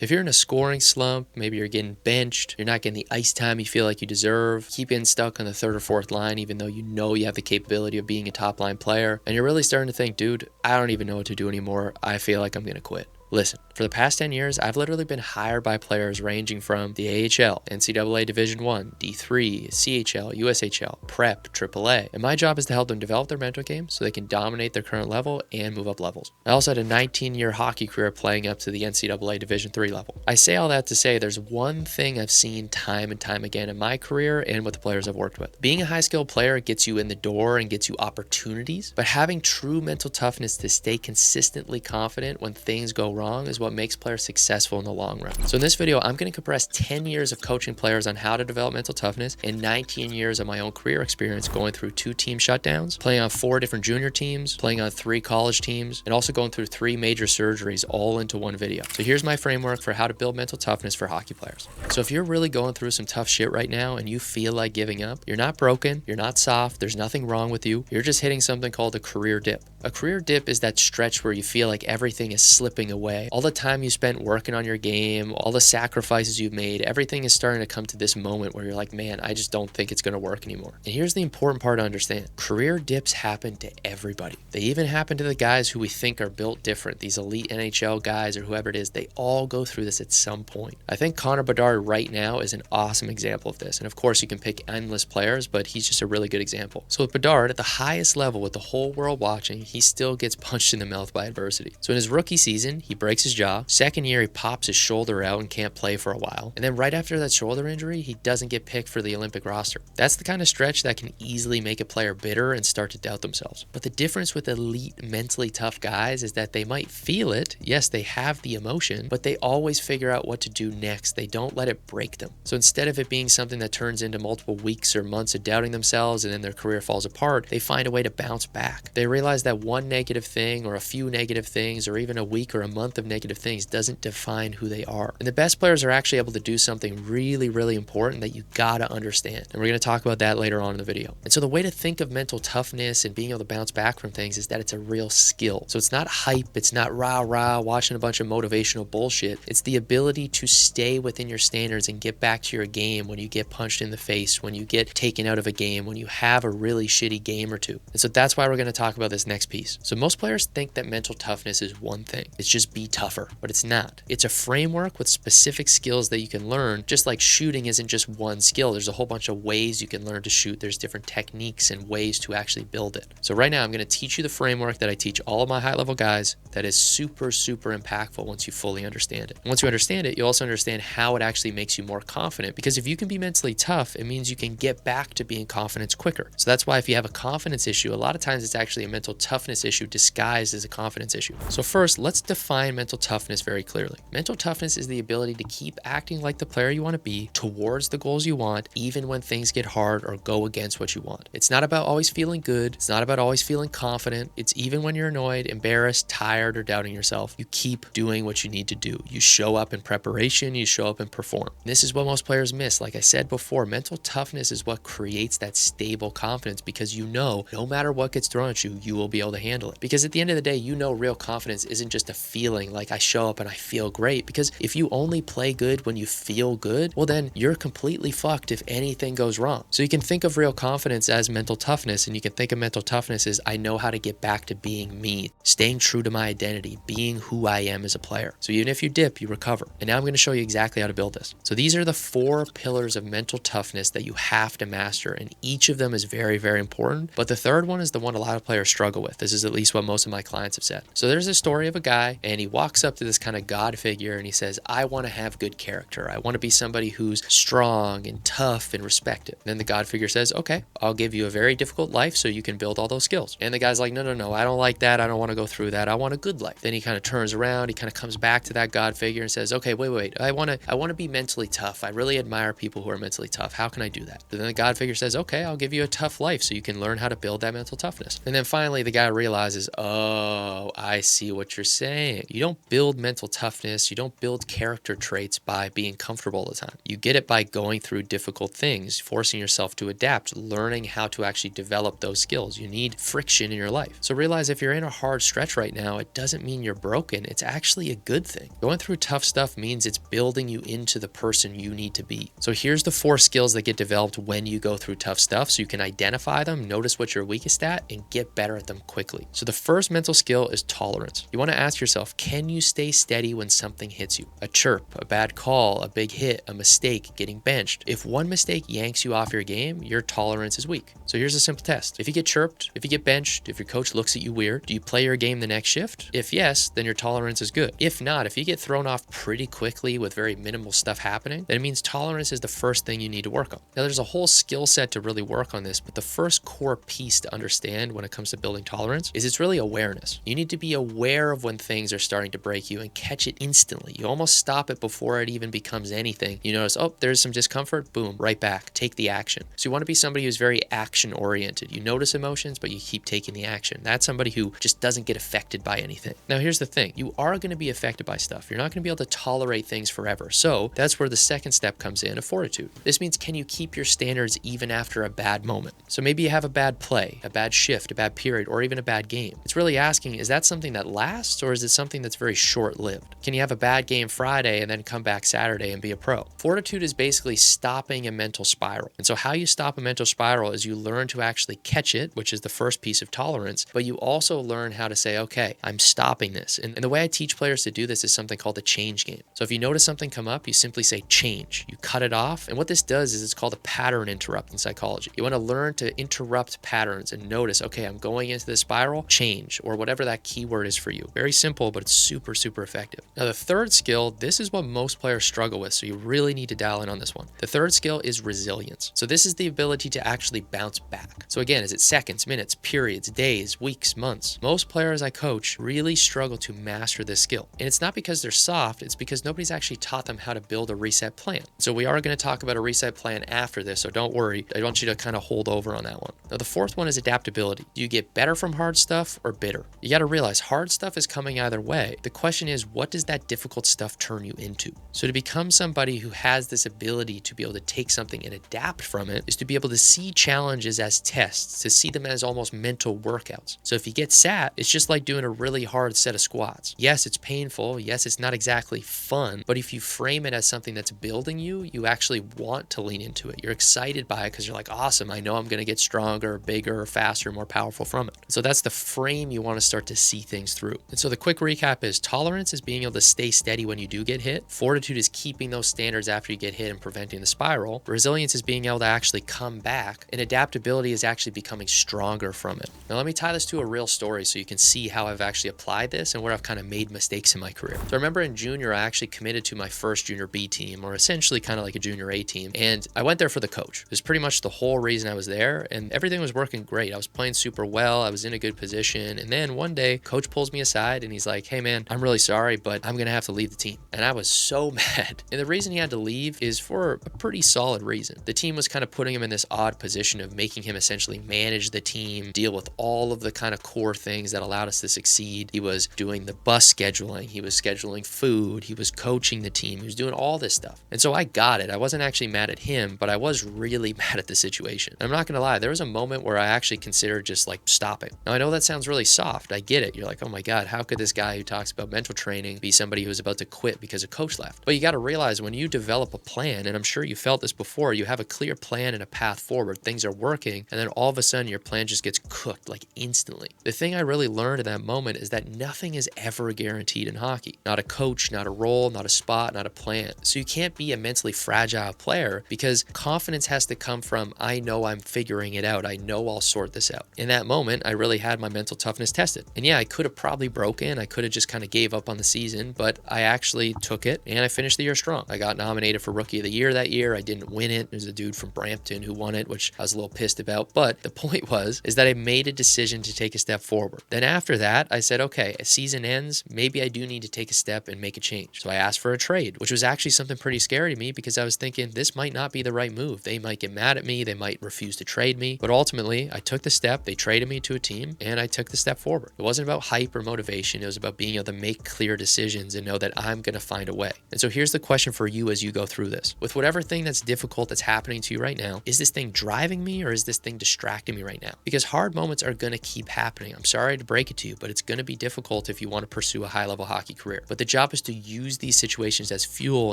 If you're in a scoring slump, maybe you're getting benched, you're not getting the ice time you feel like you deserve, keep getting stuck on the third or fourth line even though you know you have the capability of being a top line player, and you're really starting to think, dude, I don't even know what to do anymore, I feel like I'm gonna quit. Listen, for the past 10 years, I've literally been hired by players ranging from the AHL, NCAA Division I, D3, CHL, USHL, Prep, AAA, and my job is to help them develop their mental game so they can dominate their current level and move up levels. I also had a 19-year hockey career playing up to the NCAA Division III level. I say all that to say there's one thing I've seen time and time again in my career and with the players I've worked with. Being a high-skilled player gets you in the door and gets you opportunities, but having true mental toughness to stay consistently confident when things go wrong is what makes players successful in the long run. So in this video, I'm going to compress 10 years of coaching players on how to develop mental toughness and 19 years of my own career experience going through 2 team shutdowns, playing on 4 different junior teams, playing on 3 college teams, and also going through 3 major surgeries all into one video. So here's my framework for how to build mental toughness for hockey players. So if you're really going through some tough shit right now and you feel like giving up, you're not broken, you're not soft, there's nothing wrong with you, you're just hitting something called a career dip. A career dip is that stretch where you feel like everything is slipping away. All the time you spent working on your game, all the sacrifices you've made, everything is starting to come to this moment where you're like, man, I just don't think it's going to work anymore. And here's the important part to understand. Career dips happen to everybody. They even happen to the guys who we think are built different. These elite NHL guys or whoever it is, they all go through this at some point. I think Connor Bedard right now is an awesome example of this. And of course, you can pick endless players, but he's just a really good example. So with Bedard, at the highest level with the whole world watching, he still gets punched in the mouth by adversity. So in his rookie season, he breaks his jaw. Second year, he pops his shoulder out and can't play for a while. And then right after that shoulder injury, he doesn't get picked for the Olympic roster. That's the kind of stretch that can easily make a player bitter and start to doubt themselves. But the difference with elite, mentally tough guys is that they might feel it. Yes, they have the emotion, but they always figure out what to do next. They don't let it break them. So instead of it being something that turns into multiple weeks or months of doubting themselves and then their career falls apart, they find a way to bounce back. They realize that one negative thing or a few negative things or even a week or a month of negative things doesn't define who they are. And the best players are actually able to do something really, really important that you gotta understand. And we're gonna talk about that later on in the video. And so the way to think of mental toughness and being able to bounce back from things is that it's a real skill. So it's not hype, it's not rah-rah, watching a bunch of motivational bullshit. It's the ability to stay within your standards and get back to your game when you get punched in the face, when you get taken out of a game, when you have a really shitty game or two. And so that's why we're gonna talk about this next piece. So most players think that mental toughness is one thing. It's just be tougher, but it's not. It's a framework with specific skills that you can learn, just like shooting isn't just one skill. There's a whole bunch of ways you can learn to shoot. There's different techniques and ways to actually build it. So right now I'm going to teach you the framework that I teach all of my high-level guys that is super, super impactful once you fully understand it. And once you understand it, you also understand how it actually makes you more confident, because if you can be mentally tough, it means you can get back to being confident quicker. So that's why if you have a confidence issue, a lot of times it's actually a mental toughness issue disguised as a confidence issue. So first, let's define mental toughness very clearly. Mental toughness is the ability to keep acting like the player you want to be towards the goals you want, even when things get hard or go against what you want. It's not about always feeling good. It's not about always feeling confident. It's even when you're annoyed, embarrassed, tired, or doubting yourself, you keep doing what you need to do. You show up in preparation, you show up and perform. This is what most players miss. Like I said before, mental toughness is what creates that stable confidence, because you know no matter what gets thrown at you, you will be able to handle it. Because at the end of the day, you know real confidence isn't just a feeling like I show up and I feel great. Because if you only play good when you feel good, well then you're completely fucked if anything goes wrong. So you can think of real confidence as mental toughness, and you can think of mental toughness as I know how to get back to being me, staying true to my identity, being who I am as a player. So even if you dip, you recover. And now I'm going to show you exactly how to build this. So these are the 4 pillars of mental toughness that you have to master, and each of them is very, very important. But the third one is the one a lot of players struggle with. This is at least what most of my clients have said. So there's a story of a guy, and he walks up to this kind of God figure and he says, I want to have good character. I want to be somebody who's strong and tough and respected. And then the God figure says, okay, I'll give you a very difficult life so you can build all those skills. And the guy's like, no, I don't like that. I don't want to go through that. I want a good life. Then he kind of turns around. He kind of comes back to that God figure and says, okay, wait. I want to be mentally tough. I really admire people who are mentally tough. How can I do that? But then the God figure says, okay, I'll give you a tough life so you can learn how to build that mental toughness. And then finally the guy realizes, oh, I see what you're saying. You don't build build mental toughness, you don't build character traits by being comfortable all the time. You get it by going through difficult things, forcing yourself to adapt, learning how to actually develop those skills. You need friction in your life. So realize if you're in a hard stretch right now, it doesn't mean you're broken. It's actually a good thing. Going through tough stuff means it's building you into the person you need to be. So here's the 4 skills that get developed when you go through tough stuff so you can identify them, notice what you're weakest at, and get better at them quickly. So the first mental skill is tolerance. You want to ask yourself, can you stay steady when something hits you? A chirp, a bad call, a big hit, a mistake, getting benched. If one mistake yanks you off your game, your tolerance is weak. So here's a simple test. If you get chirped, if you get benched, if your coach looks at you weird, do you play your game the next shift? If yes, then your tolerance is good. If not, if you get thrown off pretty quickly with very minimal stuff happening, then it means tolerance is the first thing you need to work on. Now there's a whole skill set to really work on this, but the first core piece to understand when it comes to building tolerance is it's really awareness. You need to be aware of when things are starting to break you and catch it instantly. You almost stop it before it even becomes anything. You notice, oh, there's some discomfort, boom, right back, take the action. So you want to be somebody who's very action oriented. You notice emotions, but you keep taking the action. That's somebody who just doesn't get affected by anything. Now here's the thing, you are going to be affected by stuff. You're not going to be able to tolerate things forever. So that's where the second step comes in, of fortitude. This means, can you keep your standards even after a bad moment? So maybe you have a bad play, a bad shift, a bad period, or even a bad game. It's really asking, is that something that lasts, or is it something that's very short-lived? Can you have a bad game Friday and then come back Saturday and be a pro? Fortitude is basically stopping a mental spiral. And so how you stop a mental spiral is you learn to actually catch it, which is the first piece of tolerance, but you also learn how to say, okay, I'm stopping this. And the way I teach players to do this is something called the change game. So if you notice something come up, you simply say change. You cut it off. And what this does is it's called a pattern interrupt in psychology. You want to learn to interrupt patterns and notice, okay, I'm going into this spiral, change, or whatever that keyword is for you. Very simple, but it's super, super effective. Now, the third skill, this is what most players struggle with, so you really need to dial in on this one. The third skill is resilience. So this is the ability to actually bounce back. So again, is it seconds, minutes, periods, days, weeks, months? Most players I coach really struggle to master this skill. And it's not because they're soft, it's because nobody's actually taught them how to build a reset plan. So we are going to talk about a reset plan after this, so don't worry. I want you to kind of hold over on that one. Now, the fourth one is adaptability. Do you get better from hard stuff or bitter? You got to realize hard stuff is coming either way. The question is, what does that difficult stuff turn you into? So to become somebody who has this ability to be able to take something and adapt from it is to be able to see challenges as tests, to see them as almost mental workouts. So if you get sat, it's just like doing a really hard set of squats. Yes, it's painful. Yes, it's not exactly fun, but if you frame it as something that's building you, you actually want to lean into it. You're excited by it because you're like, awesome, I know I'm going to get stronger, bigger, faster, more powerful from it. So that's the frame you want to start to see things through. And so the quick recap is tolerance is being able to stay steady when you do get hit. Fortitude is keeping those standards after you get hit and preventing the spiral. Resilience is being able to actually come back, and adaptability is actually becoming stronger from it. Now let me tie this to a real story so you can see how I've actually applied this and where I've kind of made mistakes in my career. So I remember in junior, I actually committed to my first junior B team, or essentially kind of like a junior A team. And I went there for the coach. It was pretty much the whole reason I was there, and everything was working great. I was playing super well. I was in a good position. And then one day, coach pulls me aside and he's like, hey man, I'm really sorry, but I'm going to have to leave the team. And I was so mad. And the reason he had to leave is for a pretty solid reason. The team was kind of putting him in this odd position of making him essentially manage the team, deal with all of the kind of core things that allowed us to succeed. He was doing the bus scheduling. He was scheduling food. He was coaching the team. He was doing all this stuff. And so I got it. I wasn't actually mad at him, but I was really mad at the situation. And I'm not going to lie, there was a moment where I actually considered just like stopping. Now I know that sounds really soft. I get it. You're like, oh my God, how could this guy who talks about mental training be somebody who's about to quit because a coach left? But you got to realize when you develop a plan, and I'm sure you felt this before, you have a clear plan and a path forward, things are working, and then all of a sudden your plan just gets cooked like instantly. The thing I really learned in that moment is that nothing is ever guaranteed in hockey. Not a coach, not a role, not a spot, not a plan. So you can't be a mentally fragile player because confidence has to come from, I know I'm figuring it out. I know I'll sort this out. In that moment, I really had my mental toughness tested. And yeah, I could have probably broken. I could have just kind of gave up on the season, but I actually took it and I finished the year strong. I got nominated for Rookie of the Year that year. I didn't win it. There's a dude from Brampton who won it, which I was a little pissed about. But the point is that I made a decision to take a step forward. Then after that, I said, okay, a season ends. Maybe I do need to take a step and make a change. So I asked for a trade, which was actually something pretty scary to me because I was thinking this might not be the right move. They might get mad at me. They might refuse to trade me. But ultimately, I took the step. They traded me to a team and I took the step forward. It wasn't about hype or motivation. It was about being able to make clear decisions and know that I'm going to find a way. And so here's the question for you as you go through this. With whatever thing that's difficult that's happening to you right now, is this thing driving me or is this thing distracting me right now? Because hard moments are going to keep happening. I'm sorry to break it to you, but it's going to be difficult if you want to pursue a high-level hockey career. But the job is to use these situations as fuel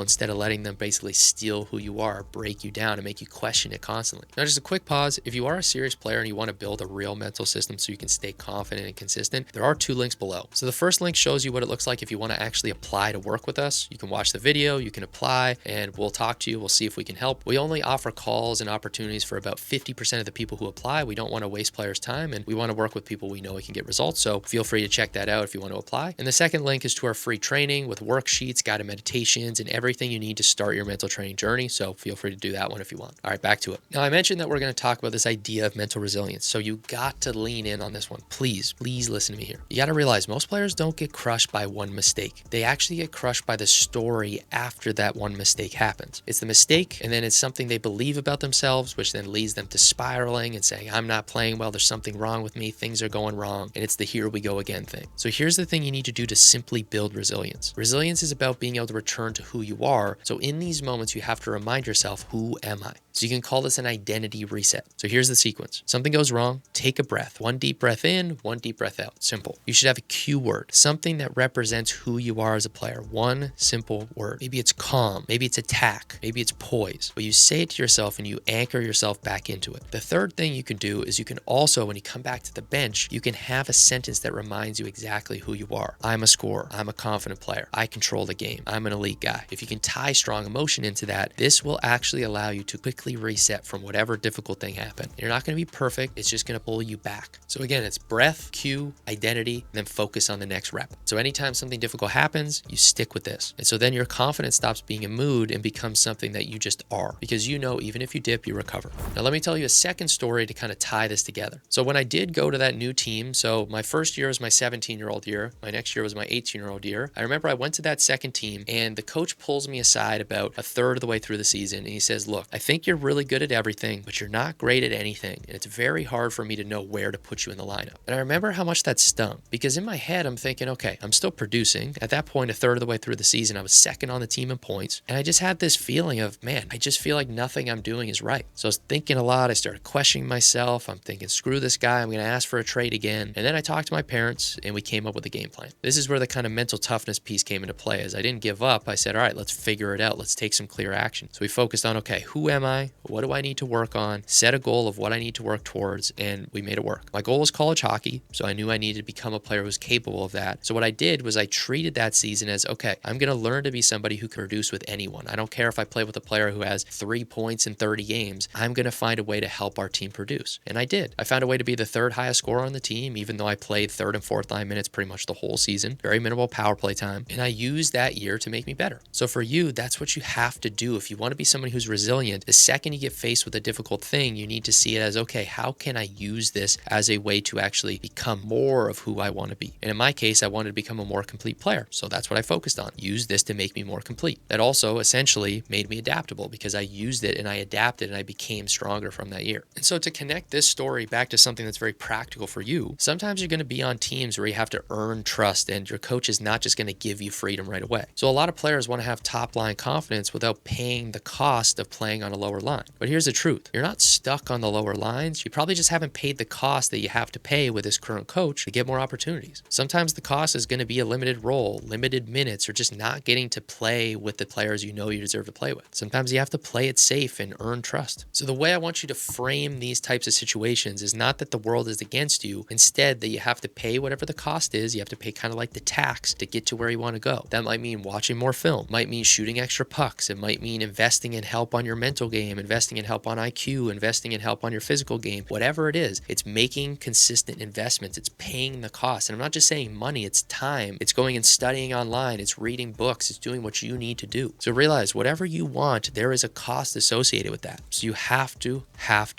instead of letting them basically steal who you are, break you down, and make you question it constantly. Now, just a quick pause. If you are a serious player and you want to build a real mental system so you can stay confident and consistent, there are 2 links below. So the first link shows you what it looks like if you want to actually apply to work with us. You can watch the video, you can apply, and we'll talk to you. We'll see if we can help. We only offer calls and opportunities for about 50% of the people who apply. We don't want to waste players' time, and we want to work with people we know we can get results. So feel free to check that out if you want to apply. And the second link is to our free training with worksheets, guided meditations, and everything you need to start your mental training journey. So feel free to do that one if you want. All right, back to it. Now, I mentioned that we're going to talk about this idea of mental resilience. So you got to lean in on this one. Please listen to me here. You got to realize most players don't get crushed by one mistake. They actually get crushed by the story after that one mistake happens. It's the mistake, and then it's something they believe about themselves, which then leads them to spiraling and saying, I'm not playing well, there's something wrong with me, things are going wrong, and it's the here we go again thing. So here's the thing you need to do to simply build resilience. Resilience is about being able to return to who you are. So in these moments, you have to remind yourself, who am I? So you can call this an identity reset. So here's the sequence. Something goes wrong, take a breath. 1 deep breath in, 1 deep breath out. Simple. You should have a cue word, something that represents who you are as a player. 1 simple word. Maybe it's calm, maybe it's attack, maybe it's poise. But you say it to yourself and you anchor yourself back into it. The third thing you can do is you can also, when you come back to the bench, you can have a sentence that reminds you exactly who you are. I'm a scorer. I'm a confident player. I control the game. I'm an elite guy. If you can tie strong emotion into that, this will actually allow you to quickly reset from whatever difficult thing happened. You're not going to be perfect. It's just going to pull you back. So again, it's breath, cue, identity, then focus on the next rep. So anytime something difficult happens, you stick with this. And so then your confidence stops being a mood and becomes something that you just are, because you know, even if you dip, you recover. Now, let me tell you a second story to kind of tie this together. So when I did go to that new team, so my first year was my 17-year-old year. My next year was my 18-year-old year. I remember I went to that second team and the coach pulls me aside about a third of the way through the season. And he says, look, I think you're really good at everything, but you're not great at anything. And it's very hard for me to know where to put you in the lineup. And I remember how much that stung, because in my head, I'm thinking, okay, I'm still producing. At that point, a third of the way through the season, I was second on the team in points. And I just had this feeling of, man, I just feel like nothing I'm doing is right. So I was thinking a lot. I started questioning myself. I'm thinking, screw this guy. I'm going to ask for a trade again. And then I talked to my parents and we came up with a game plan. This is where the kind of mental toughness piece came into play. As I didn't give up, I said, all right, let's figure it out. Let's take some clear action. So we focused on, okay, who am I? What do I need to work on? Set a goal of what I need to work towards, and we made it work. My goal was college hockey, so I knew I needed to become a player who was capable of that. So what I did was I treated that season as, okay, I'm going to learn to be somebody who can produce with anyone. I don't care if I play with a player who has 3 points in 30 games. I'm going to find a way to help our team produce. And I did. I found a way to be the 3rd highest scorer on the team, even though I played 3rd and 4th line minutes pretty much the whole season. Very minimal power play time. And I used that year to make me better. So for you, that's what you have to do. If you want to be somebody who's resilient, the second you get faced with a difficult thing, you need to see it as, okay, how can I use this as a way to actually become more of who I want to be? And in my case, I wanted to become a more complete player. So that's what I focused on. Use this to make me more complete. That also essentially made me adaptable, because I used it and I adapted and I became stronger from that year. And so to connect this story back to something that's very practical for you, sometimes you're going to be on teams where you have to earn trust and your coach is not just going to give you freedom right away. So a lot of players want to have top line confidence without paying the cost of playing on a lower line. But here's the truth. You're not stuck on the lower lines. You probably just haven't paid the cost that you have to pay with this current coach to get more opportunities. Sometimes the cost is going to be a limited role, limited minutes, or just not getting to play with the players you know you deserve to play with. Sometimes you have to play it safe and earn trust. So the way I want you to frame these types of situations is not that the world is against you. Instead, that you have to pay whatever the cost is. You have to pay kind of like the tax to get to where you want to go. That might mean watching more film, might mean shooting extra pucks. It might mean investing in help on your mental game, investing in help on IQ, investing in help on your physical game. Whatever it is, it's making consistent investments. It's paying the cost. And I'm not just saying money, it's time. It's going and studying online. It's reading books. It's doing what you need to do. So realize whatever you want, there is a cost associated with that. So you have to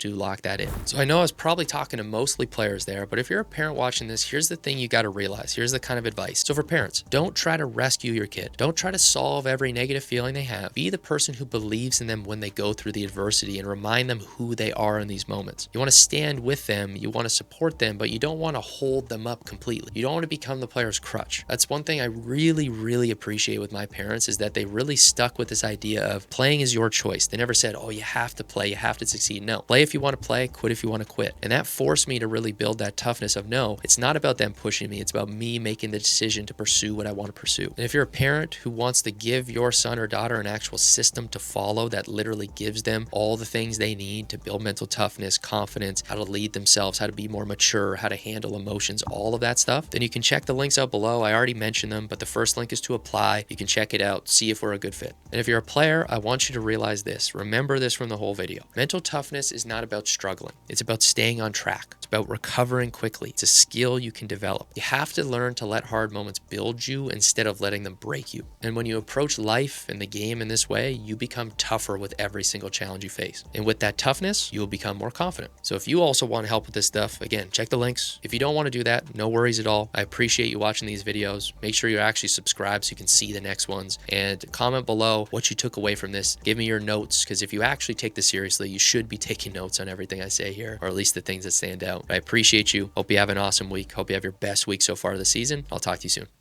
lock that in. So I know I was probably talking to mostly players there, but if you're a parent watching this, here's the thing you got to realize. Here's the kind of advice. So for parents, don't try to rescue your kid. Don't try to solve every negative feeling they have. Be the person who believes in them when they go through the adversity and remind them who they are in these moments. You want to stand with them. You want to support them, but you don't want to hold them up completely. You don't want to become the player's crutch. crutch. That's one thing I really appreciate with my parents, is that they really stuck with this idea of playing is your choice. They never said, oh, you have to play, you have to succeed. No, play if you want to play, quit if you want to quit. And that forced me to really build that toughness of, no, it's not about them pushing me. It's about me making the decision to pursue what I want to pursue. And if you're a parent who wants to give your son or daughter an actual system to follow that literally gives them all the things they need to build mental toughness, confidence, how to lead themselves, how to be more mature, how to handle emotions, all of that stuff, then you can check the links out below. I already mentioned them, but the first link is to apply. You can check it out, see if we're a good fit. And if you're a player, I want you to realize this. Remember this from the whole video. Mental toughness is not about struggling. It's about staying on track. It's about recovering quickly. It's a skill you can develop. You have to learn to let hard moments build you instead of letting them break you. And when you approach life and the game in this way, you become tougher with every single challenge you face. And with that toughness, you'll become more confident. So if you also want help with this stuff, again, check the links. If you don't want to do that, no worries at all. I appreciate you watching these videos. Make sure you're actually subscribed so you can see the next ones, and comment below what you took away from this. Give me your notes, because if you actually take this seriously, you should be taking notes on everything I say here, or at least the things that stand out. I appreciate you. Hope you have an awesome week. Hope you have your best week so far this season. I'll talk to you soon.